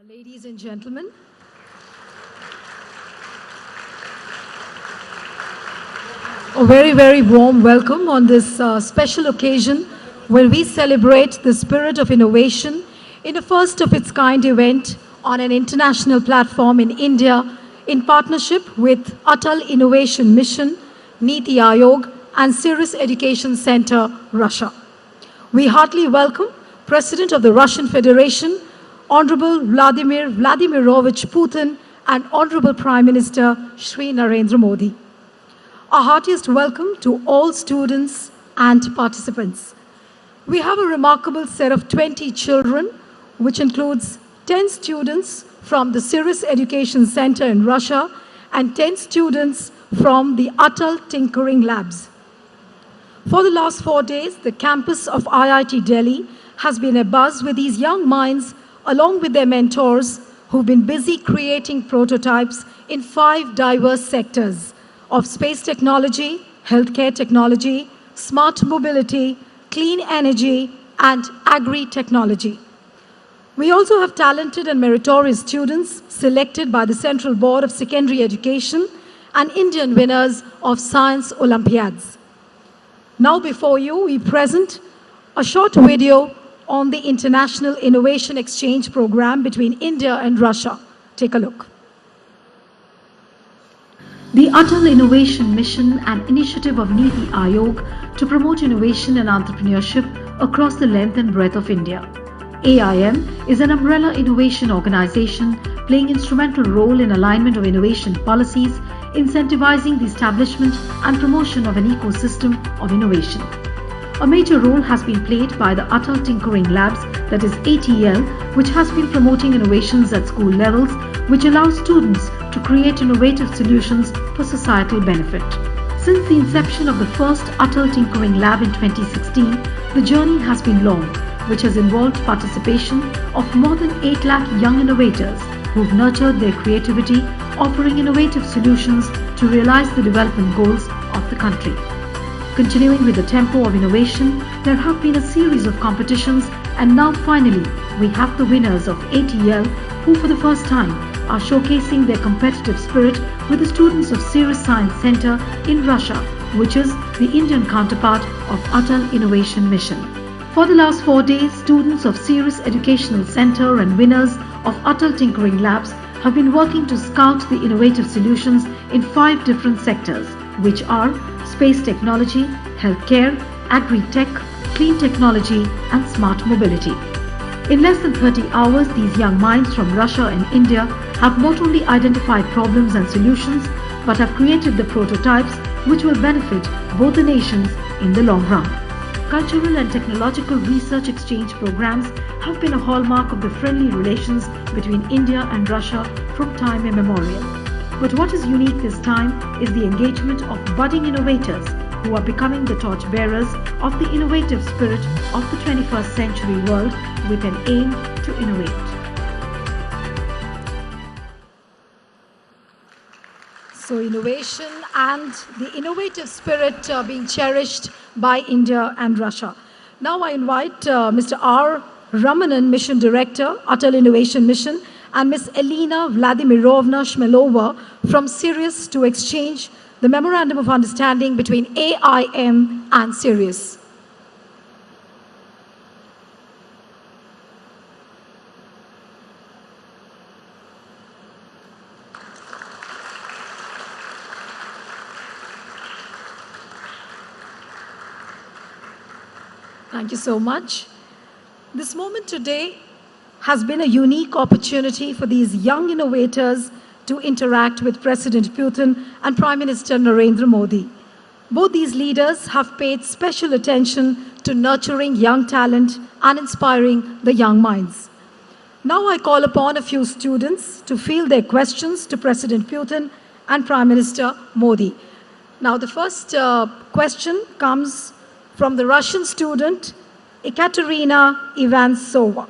Ladies and gentlemen, a very warm welcome on this special occasion where we celebrate the spirit of innovation in a first of its kind event on an international platform in India in partnership with Atal Innovation Mission, Niti Aayog and Sirius Education Center, Russia. We heartily welcome President of the Russian Federation, Honorable Vladimir Vladimirovich Putin and Honorable Prime Minister Shri Narendra Modi. A heartiest welcome to all students and participants. We have a remarkable set of 20 children, which includes 10 students from the Sirius Education Center in Russia and 10 students from the Atal Tinkering Labs. For the last 4 days, the campus of IIT Delhi has been abuzz with these young minds along with their mentors who've been busy creating prototypes in 5 diverse sectors of space technology, healthcare technology, smart mobility, clean energy, and agri-technology. We also have talented and meritorious students selected by the Central Board of Secondary Education and Indian winners of Science Olympiads. Now before you, we present a short video on the International Innovation Exchange Program between India and Russia. Take a look. The Atal Innovation Mission, an initiative of Niti Aayog to promote innovation and entrepreneurship across the length and breadth of India. AIM is an umbrella innovation organization playing instrumental role in alignment of innovation policies, incentivizing the establishment and promotion of an ecosystem of innovation. A major role has been played by the Atal Tinkering Labs, that is ATL, which has been promoting innovations at school levels, which allows students to create innovative solutions for societal benefit. Since the inception of the first Atal Tinkering Lab in 2016, the journey has been long, which has involved participation of more than 8 lakh young innovators who've nurtured their creativity, offering innovative solutions to realize the development goals of the country. Continuing with the tempo of innovation, there have been a series of competitions, and now finally we have the winners of ATL who for the first time are showcasing their competitive spirit with the students of Sirius Science Center in Russia, which is the Indian counterpart of Atal Innovation Mission. For the last 4 days, students of Sirius Educational Center and winners of Atal Tinkering Labs have been working to scout the innovative solutions in 5 different sectors, which are space technology, healthcare, agri-tech, clean technology, and smart mobility. In less than 30 hours, these young minds from Russia and India have not only identified problems and solutions, but have created the prototypes which will benefit both the nations in the long run. Cultural and technological research exchange programs have been a hallmark of the friendly relations between India and Russia from time immemorial. But what is unique this time is the engagement of budding innovators who are becoming the torchbearers of the innovative spirit of the 21st century world with an aim to innovate. So innovation and the innovative spirit being cherished by India and Russia. Now I invite Mr. R. Ramanan, Mission Director, Atal Innovation Mission, and Ms. Elena Vladimirovna Shmelova from Sirius to exchange the Memorandum of Understanding between AIM and Sirius. Thank you so much. This moment today has been a unique opportunity for these young innovators to interact with President Putin and Prime Minister Narendra Modi. Both these leaders have paid special attention to nurturing young talent and inspiring the young minds. Now I call upon a few students to field their questions to President Putin and Prime Minister Modi. Now the first question comes from the Russian student Ekaterina Ivansova.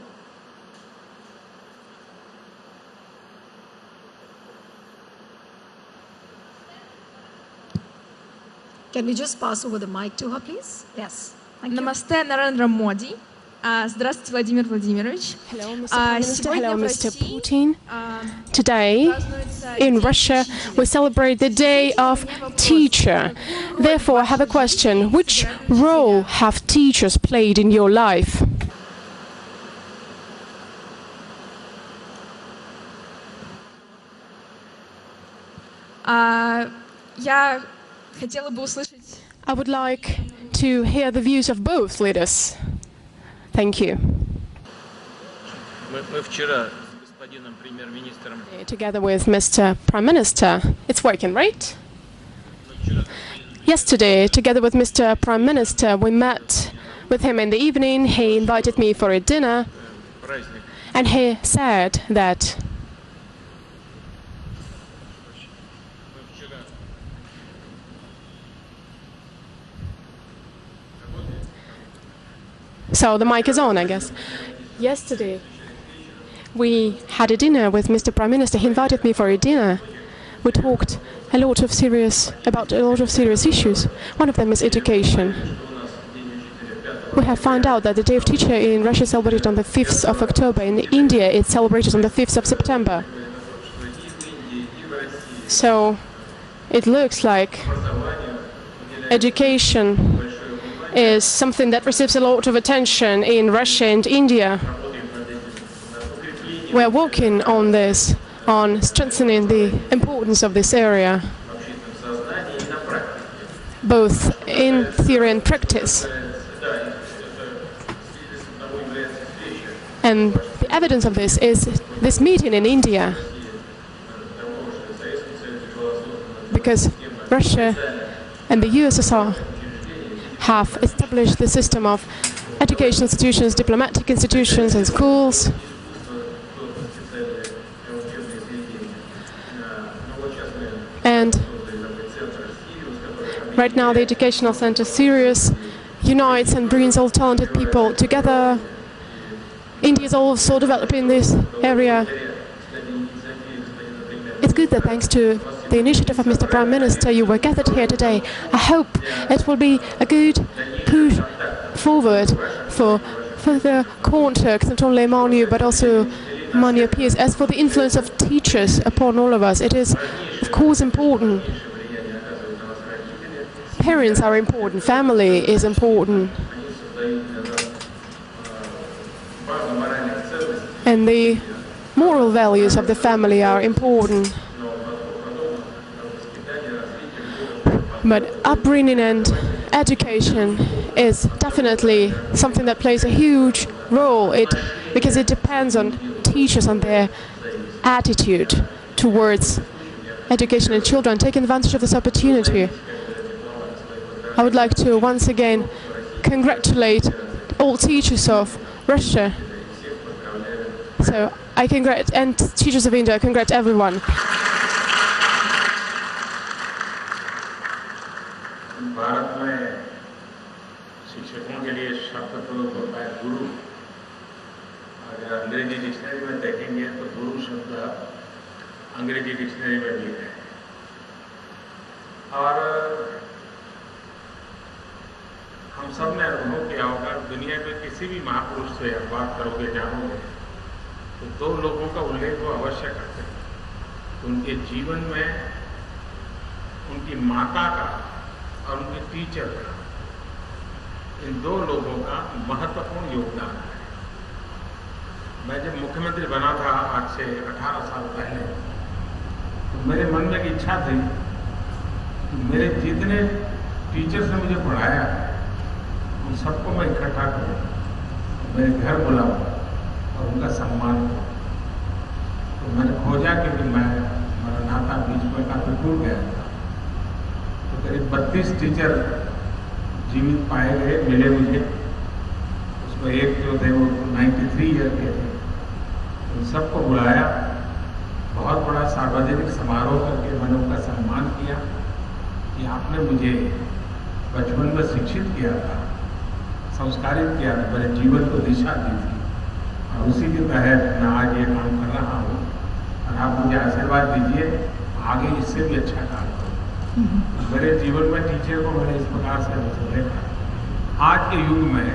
Can we just pass over the mic to her, please? Yes. Thank you. Namaste, Narendra Modi. Здравствуйте, Vladimir Vladimirovich. Hello, Mr. Prime Minister. Hello, Mr. Putin. Today, in Russia, we celebrate the Day of Teacher. Therefore, I have a question. Which role have teachers played in your life? Я хотела бы услышать... I would like to hear the views of both leaders. Thank you. Together with Mr. Prime Minister, it's working, right? Yesterday, together with Mr. Prime Minister, we met with him in the evening. He invited me for a dinner, and he said that so the mic is on, I guess. Yesterday, we had a dinner with Mr. Prime Minister. He invited me for a dinner. We talked about a lot of serious issues. One of them is education. We have found out that the Day of Teacher in Russia is celebrated on the 5th of October. In India, it's celebrated on the 5th of September. So it looks like education is something that receives a lot of attention in Russia and India. We're working on this, on strengthening the importance of this area, both in theory and practice. And the evidence of this is this meeting in India, because Russia and the USSR have established the system of education institutions, diplomatic institutions and schools. And right now the educational center Sirius unites and brings all talented people together. India is also developing this area. It's good that thanks to the initiative of Mr. Prime Minister, you were gathered here today. I hope it will be a good push forward for further contacts, not only among you, but also among your peers. As for the influence of teachers upon all of us, it is, of course, important. Parents are important, family is important. And the moral values of the family are important. But upbringing and education is definitely something that plays a huge role, because it depends on teachers and their attitude towards education and children. Taking advantage of this opportunity, I would like to once again congratulate all teachers of Russia. So I congratulate, and teachers of India, I congratulate everyone. Bharat में शिक्षकों के लिए शब्द प्रयोग होता है गुरु। अगर अंग्रेजी डिक्शनरी में देखेंगे तो गुरु शब्द अंग्रेजी डिक्शनरी में भी है। और हम सब ने अनुभव किया होगा, दुनिया में किसी भी महापुरुष से आप बात करोगे, जानोगे, तो दो लोगों का उल्लेख वो अवश्य करते हैं। उनके जीवन में उनकी माता का और उनके टीचर का, इन दो लोगों का महत्वपूर्ण योगदान है। मैं जब मुख्यमंत्री बना था आज से 18 साल पहले, तो मेरे मन में एक इच्छा थी कि मेरे जितने टीचर्स ने मुझे पढ़ाया उन सबको मैं इकट्ठा करूँ, मेरे घर बुलाऊँ और उनका सम्मान करूँ। तो मैंने खोजा, क्योंकि हमारा नाता बीच में काफी टूट गया था। तो करीब 32 टीचर जीवित पाए गए, मिले मुझे। उसमें एक जो थे वो 93 ईयर के थे। उन सबको बुलाया, बहुत बड़ा सार्वजनिक समारोह करके मैंने उनका सम्मान किया कि आपने मुझे बचपन में शिक्षित किया था, संस्कारित किया था, मेरे जीवन को दिशा दी थी, और उसी के तहत मैं आज ये काम कर रहा हूँ। और आप मुझे आशीर्वाद दीजिए, आगे इससे भी अच्छा काम करूँ। मेरे जीवन में टीचर को मैंने इस प्रकार से देखा। आज के युग में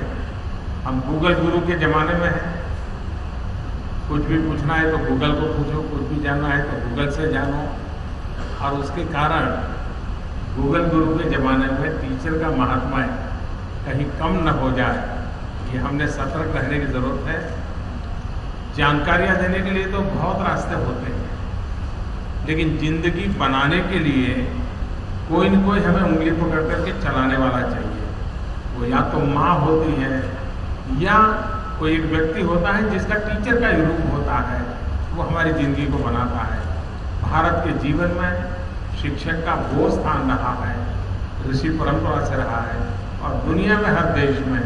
हम गूगल गुरु के ज़माने में हैं। कुछ भी पूछना है तो गूगल को पूछो, कुछ भी जानना है तो गूगल से जानो। और उसके कारण गूगल गुरु के ज़माने में टीचर का महात्मा कहीं कम न हो जाए, ये हमने सतर्क रहने की ज़रूरत है। जानकारियाँ देने के लिए तो बहुत रास्ते होते हैं, लेकिन ज़िंदगी बनाने के लिए कोई न कोई हमें उंगली पकड़ करके चलाने वाला चाहिए। वो या तो माँ होती है या कोई एक व्यक्ति होता है जिसका टीचर का ही रूप होता है, वो हमारी ज़िंदगी को बनाता है। भारत के जीवन में शिक्षक का वो स्थान रहा है, ऋषि परंपरा से रहा है, और दुनिया में हर देश में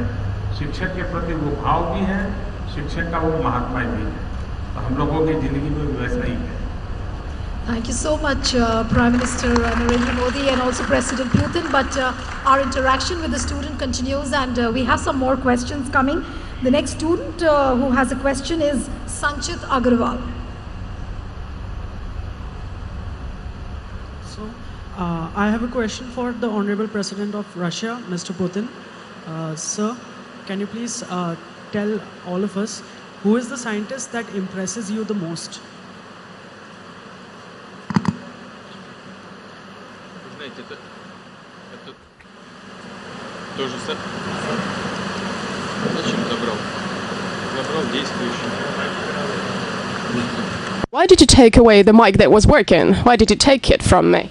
शिक्षक के प्रति वो भाव भी है, शिक्षक का वो महात्मा भी है। तो हम लोगों की ज़िंदगी में वैसा ही है। Thank you so much, Prime Minister Narendra Modi and also President Putin. But our interaction with the student continues, and we have some more questions coming. The next student who has a question is Sanchit Agarwal. So, I have a question for the Honorable President of Russia, Mr. Putin. Sir, can you please tell all of us who is the scientist that impresses you the most? Это тоже зачем забрал? Забрал действующий. Why did you take away the mic that was working? Why did you take it from me?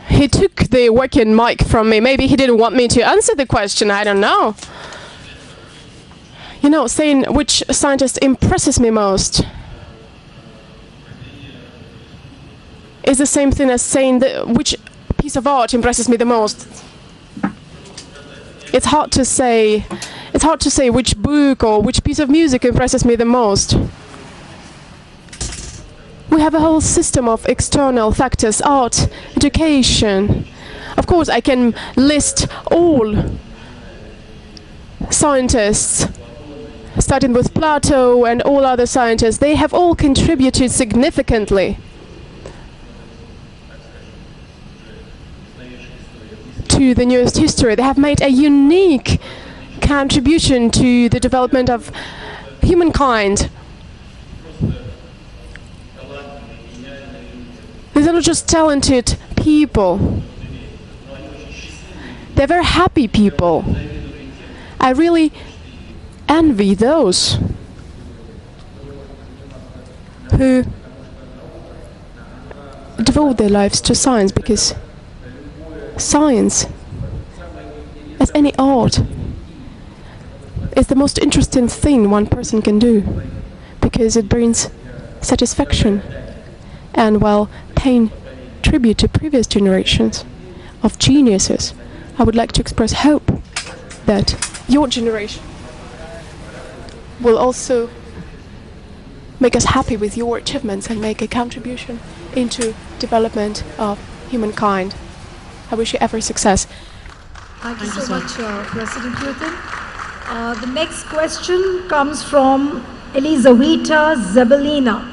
He took the working mic from me. Maybe he didn't want me to answer the question. I don't know. You know, saying which scientist impresses me most is the same thing as saying which piece of art impresses me the most. It's hard to say. It's hard to say which book or which piece of music impresses me the most. We have a whole system of external factors: art, education. Of course, I can list all scientists, starting with Plato and all other scientists. They have all contributed significantly to the newest history. They have made a unique contribution to the development of humankind. These are not just talented people. They're very happy people. I really envy those who devote their lives to science, because science, as any art, is the most interesting thing one person can do, because it brings satisfaction and, while paying tribute to previous generations of geniuses, I would like to express hope that your generation will also make us happy with your achievements and make a contribution into development of humankind. I wish you every success. Thank you so much, President Putin. The next question comes from Elizaveta Zabelina.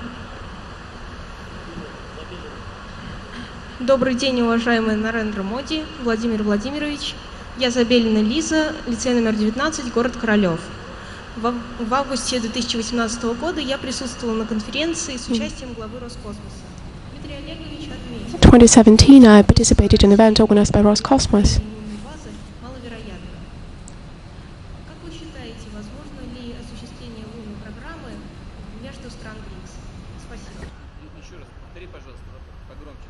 Добрый день, уважаемый Нарендра Моди, Владимир Владимирович. Я Забелина Лиза, лицей номер 19, город Королёв. В августе 2018 года я присутствовала на конференции с участием главы Роскосмоса. Дмитрий Олегович отметил, 2017, I participated in an event organized by Roscosmos. базы маловероятно. Как вы считаете, возможно ли осуществление лунной программы между стран БРИКС? Спасибо. Еще раз повтори, пожалуйста, погромче.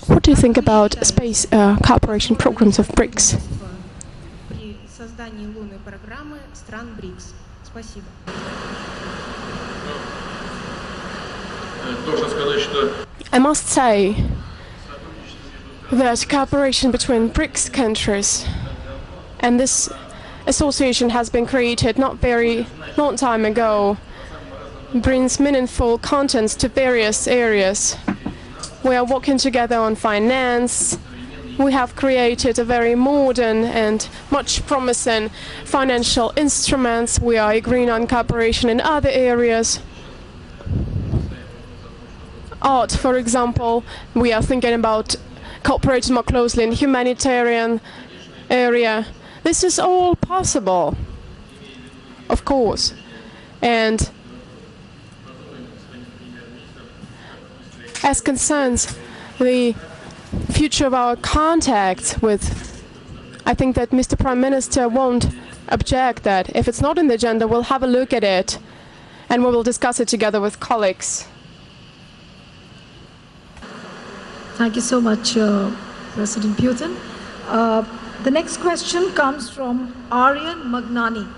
What do you think about space cooperation programs of BRICS? При создании лунной программы стран БРИКС. Спасибо. Должен сказать, что I must say that cooperation between BRICS countries, and this association has been created not very long time ago, brings meaningful contents to various areas. We are working together on finance. We have created a very modern and much promising financial instruments. We are agreeing on cooperation in other areas. Art, for example, we are thinking about cooperating more closely in humanitarian area. This is all possible, of course. And as concerns the future of our contacts with, I think that Mr. Prime Minister won't object that. If it's not in the agenda, we'll have a look at it and we will discuss it together with colleagues. Thank you so much, President Putin. The next question comes from Aryan Magnani.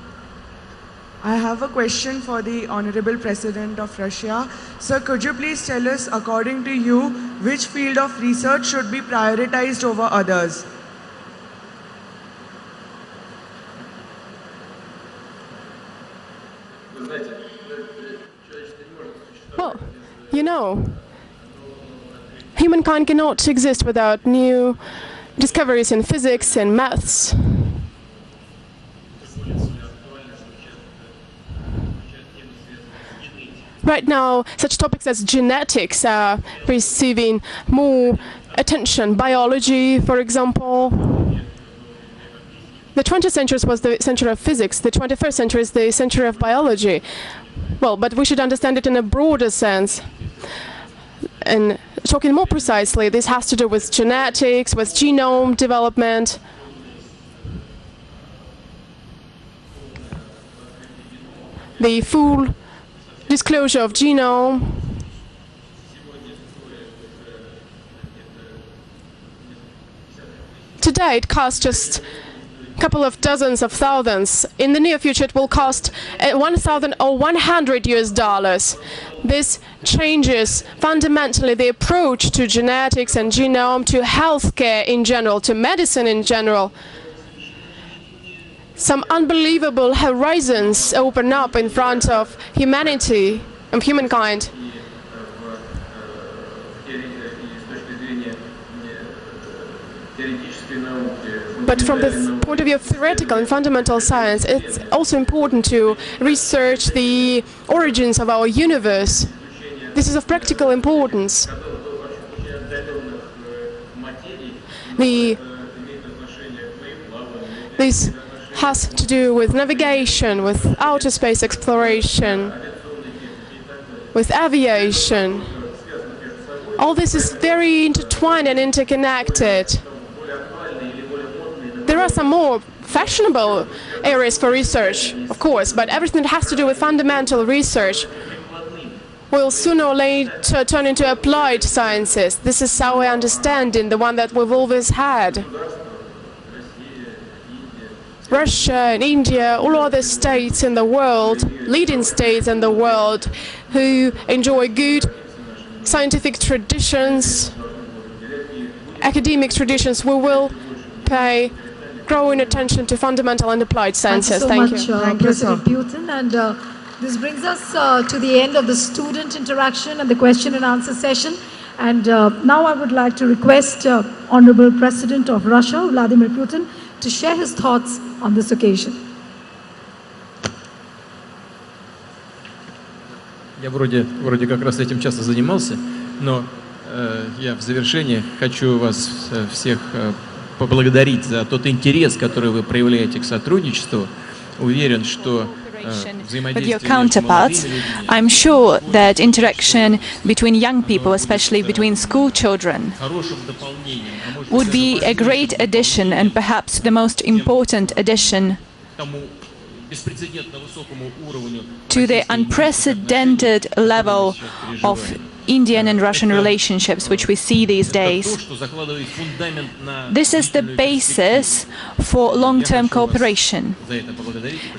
I have a question for the Honorable President of Russia. Sir, could you please tell us, according to you, which field of research should be prioritized over others? Well, you know, humankind cannot exist without new discoveries in physics and maths. Right now, such topics as genetics are receiving more attention. Biology, for example. The 20th century was the century of physics. The 21st century is the century of biology. Well, but we should understand it in a broader sense. And talking more precisely, this has to do with genetics, with genome development. The full disclosure of genome. Today it costs just a couple of dozens of thousands. In the near future it will cost $1,000 or $100. This changes fundamentally the approach to genetics and genome, to healthcare in general, to medicine in general. Some unbelievable horizons open up in front of humanity and humankind. But from the point of view of theoretical and fundamental science, it's also important to research the origins of our universe. This is of practical importance. This has to do with navigation, with outer space exploration, with aviation. All this is very intertwined and interconnected. There are some more fashionable areas for research, of course, but everything that has to do with fundamental research will sooner or later turn into applied sciences. This is our understanding, the one that we've always had. Russia and India, all other states in the world, leading states in the world, who enjoy good scientific traditions, academic traditions, we will pay growing attention to fundamental and applied sciences. Thank you so much, President Putin. And this brings us to the end of the student interaction and the question and answer session. And now I would like to request Honorable President of Russia, Vladimir Putin, to share his thoughts on this occasion. Я вроде как раз этим часто занимался, но я в завершение хочу вас всех поблагодарить за тот интерес, который вы проявляете к сотрудничеству. Уверен, что with your counterparts. I'm sure that interaction between young people, especially between school children, would be a great addition and perhaps the most important addition to the unprecedented level of Indian and Russian relationships which we see these days. This is the basis for long-term cooperation.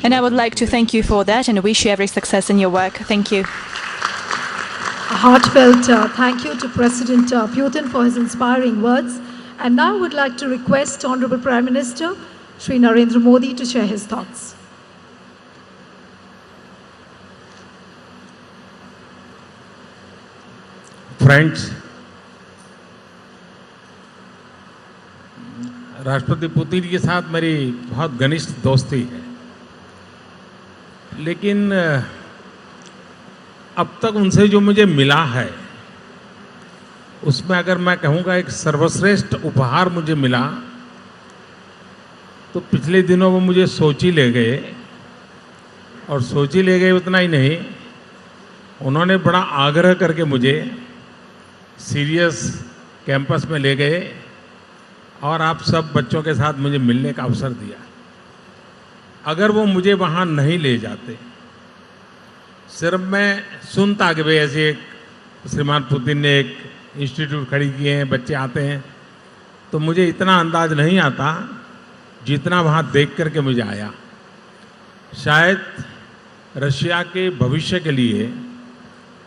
And I would like to thank you for that and wish you every success in your work. Thank you. A heartfelt thank you to President Putin for his inspiring words. And now I would like to request Honorable Prime Minister Shri Narendra Modi to share his thoughts. Friends, राष्ट्रपति Putin के साथ मेरी बहुत घनिष्ठ दोस्ती है, लेकिन अब तक उनसे जो मुझे मिला है उसमें अगर मैं कहूँगा एक सर्वश्रेष्ठ उपहार मुझे मिला तो पिछले दिनों वो मुझे सोची ले गए, और सोची ले गए उतना ही नहीं, उन्होंने बड़ा आग्रह करके मुझे सीरियस कैंपस में ले गए और आप सब बच्चों के साथ मुझे मिलने का अवसर दिया। अगर वो मुझे वहाँ नहीं ले जाते, सिर्फ मैं सुनता कि भाई ऐसे एक श्रीमान पुतिन ने एक इंस्टीट्यूट खड़ी किए हैं, बच्चे आते हैं, तो मुझे इतना अंदाज नहीं आता जितना वहाँ देख करके मुझे आया। शायद रशिया के भविष्य के लिए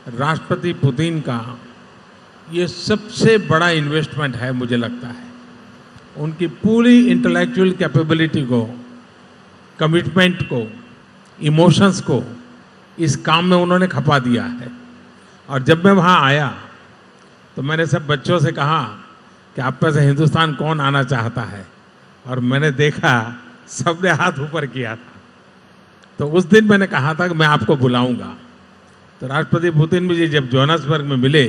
राष्ट्रपति पुतिन का ये सबसे बड़ा इन्वेस्टमेंट है, मुझे लगता है। उनकी पूरी इंटेलेक्चुअल कैपेबिलिटी को, कमिटमेंट को, इमोशंस को इस काम में उन्होंने खपा दिया है। और जब मैं वहाँ आया तो मैंने सब बच्चों से कहा कि आप में से हिंदुस्तान कौन आना चाहता है, और मैंने देखा सबने हाथ ऊपर किया था। तो उस दिन मैंने कहा था कि मैं आपको बुलाऊंगा। तो राष्ट्रपति पुतिन मुझे जब जोहान्सबर्ग में मिले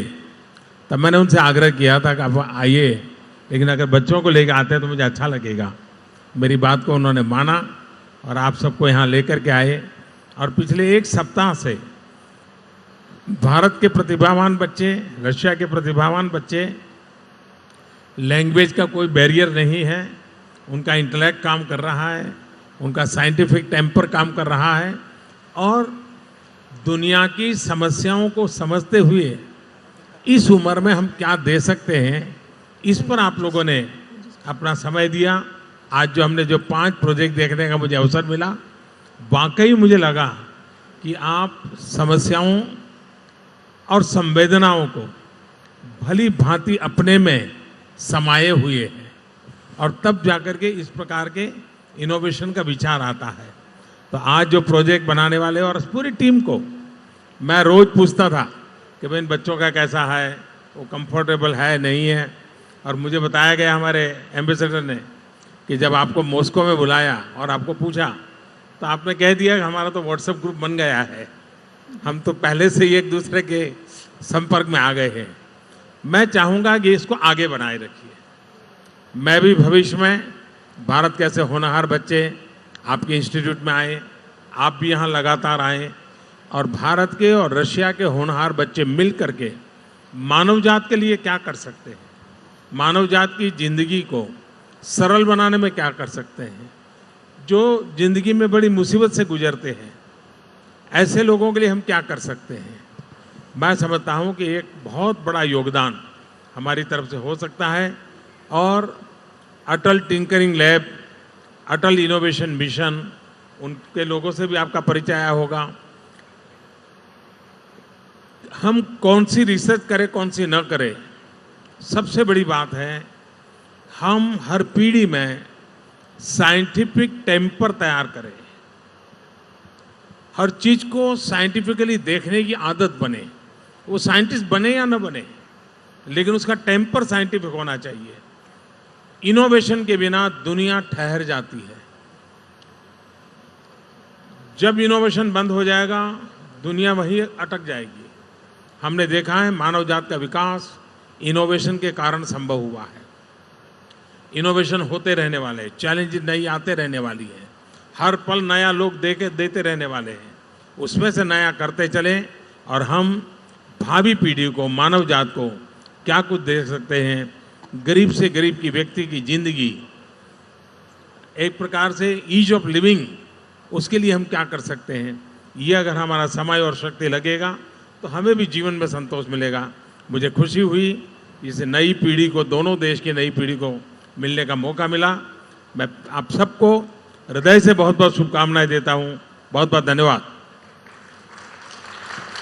तब मैंने उनसे आग्रह किया था कि आप आइए, लेकिन अगर बच्चों को लेकर आते हैं तो मुझे अच्छा लगेगा। मेरी बात को उन्होंने माना और आप सबको यहाँ लेकर के आए। और पिछले एक सप्ताह से भारत के प्रतिभावान बच्चे, रशिया के प्रतिभावान बच्चे, लैंग्वेज का कोई बैरियर नहीं है, उनका इंटेलेक्ट काम कर रहा है, उनका साइंटिफिक टेम्पर काम कर रहा है, और दुनिया की समस्याओं को समझते हुए इस उम्र में हम क्या दे सकते हैं, इस पर आप लोगों ने अपना समय दिया। आज जो हमने जो 5 प्रोजेक्ट देखने का मुझे अवसर मिला, वाकई मुझे लगा कि आप समस्याओं और संवेदनाओं को भली भांति अपने में समाये हुए हैं, और तब जाकर के इस प्रकार के इनोवेशन का विचार आता है। तो आज जो प्रोजेक्ट बनाने वाले और पूरी टीम को मैं रोज़ पूछता था कि भाई इन बच्चों का कैसा है, वो कंफर्टेबल है नहीं है। और मुझे बताया गया हमारे एम्बेसडर ने कि जब आपको मॉस्को में बुलाया और आपको पूछा तो आपने कह दिया कि हमारा तो व्हाट्सएप ग्रुप बन गया है, हम तो पहले से ही एक दूसरे के संपर्क में आ गए हैं। मैं चाहूँगा कि इसको आगे बनाए रखिए। मैं भी भविष्य में भारत कैसे होनहार बच्चे आपके इंस्टीट्यूट में आए, आप भी यहाँ लगातार आएँ, और भारत के और रशिया के होनहार बच्चे मिल करके मानव जात के लिए क्या कर सकते हैं, मानव जात की ज़िंदगी को सरल बनाने में क्या कर सकते हैं, जो ज़िंदगी में बड़ी मुसीबत से गुजरते हैं, ऐसे लोगों के लिए हम क्या कर सकते हैं। मैं समझता हूँ कि एक बहुत बड़ा योगदान हमारी तरफ से हो सकता है। और अटल टिंकरिंग लैब, अटल इनोवेशन मिशन, उनके लोगों से भी आपका परिचय आया होगा। हम कौन सी रिसर्च करें, कौन सी न करें, सबसे बड़ी बात है हम हर पीढ़ी में साइंटिफिक टेम्पर तैयार करें, हर चीज़ को साइंटिफिकली देखने की आदत बने। वो साइंटिस्ट बने या न बने, लेकिन उसका टेम्पर साइंटिफिक होना चाहिए। इनोवेशन के बिना दुनिया ठहर जाती है। जब इनोवेशन बंद हो जाएगा, दुनिया वहीं अटक जाएगी। हमने देखा है मानव जात का विकास इनोवेशन के कारण संभव हुआ है। इनोवेशन होते रहने वाले हैं, चैलेंज नई आते रहने वाली है, हर पल नया लोग देते रहने वाले हैं। उसमें से नया करते चलें और हम भावी पीढ़ी को, मानव जात को क्या कुछ दे सकते हैं। गरीब से गरीब की व्यक्ति की ज़िंदगी, एक प्रकार से ईज ऑफ लिविंग, उसके लिए हम क्या कर सकते हैं। ये अगर हमारा समय और शक्ति लगेगा तो हमें भी जीवन में संतोष मिलेगा। मुझे खुशी हुई इसे नई पीढ़ी को, दोनों देश की नई पीढ़ी को मिलने का मौका मिला। मैं आप सबको हृदय से बहुत बहुत शुभकामनाएं देता हूँ। बहुत बहुत धन्यवाद।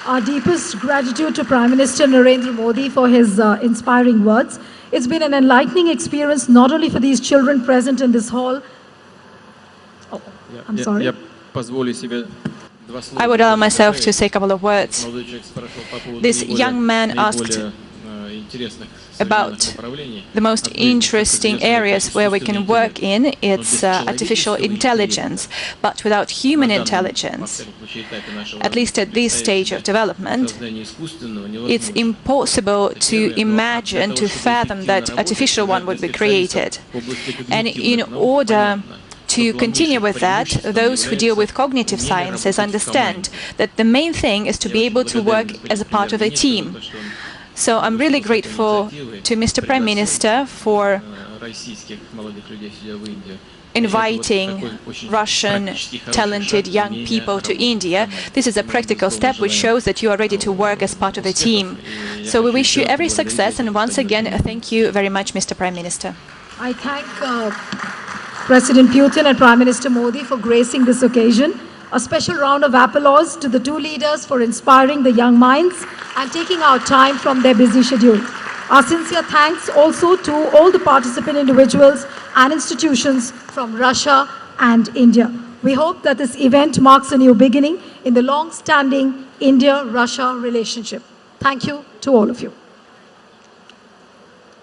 Our deepest gratitude to Prime Minister Narendra Modi for his inspiring words. It's been an enlightening experience not only for these children present in this hall. Oh, I'm sorry. I would allow myself to say a couple of words. This young man asked about the most interesting areas where we can work in. It's artificial intelligence, but without human intelligence, at least at this stage of development, it's impossible to imagine, to fathom that artificial one would be created. And in order to continue with that, those who deal with cognitive sciences understand that the main thing is to be able to work as a part of a team. So I'm really grateful to Mr. Prime Minister for inviting Russian talented young people to India. This is a practical step which shows that you are ready to work as part of a team. So we wish you every success, and once again, thank you very much, Mr. Prime Minister. I thank President Putin and Prime Minister Modi for gracing this occasion. A special round of applause to the two leaders for inspiring the young minds and taking out time from their busy schedule. Our sincere thanks also to all the participant individuals and institutions from Russia and India. We hope that this event marks a new beginning in the long-standing India-Russia relationship. Thank you to all of you.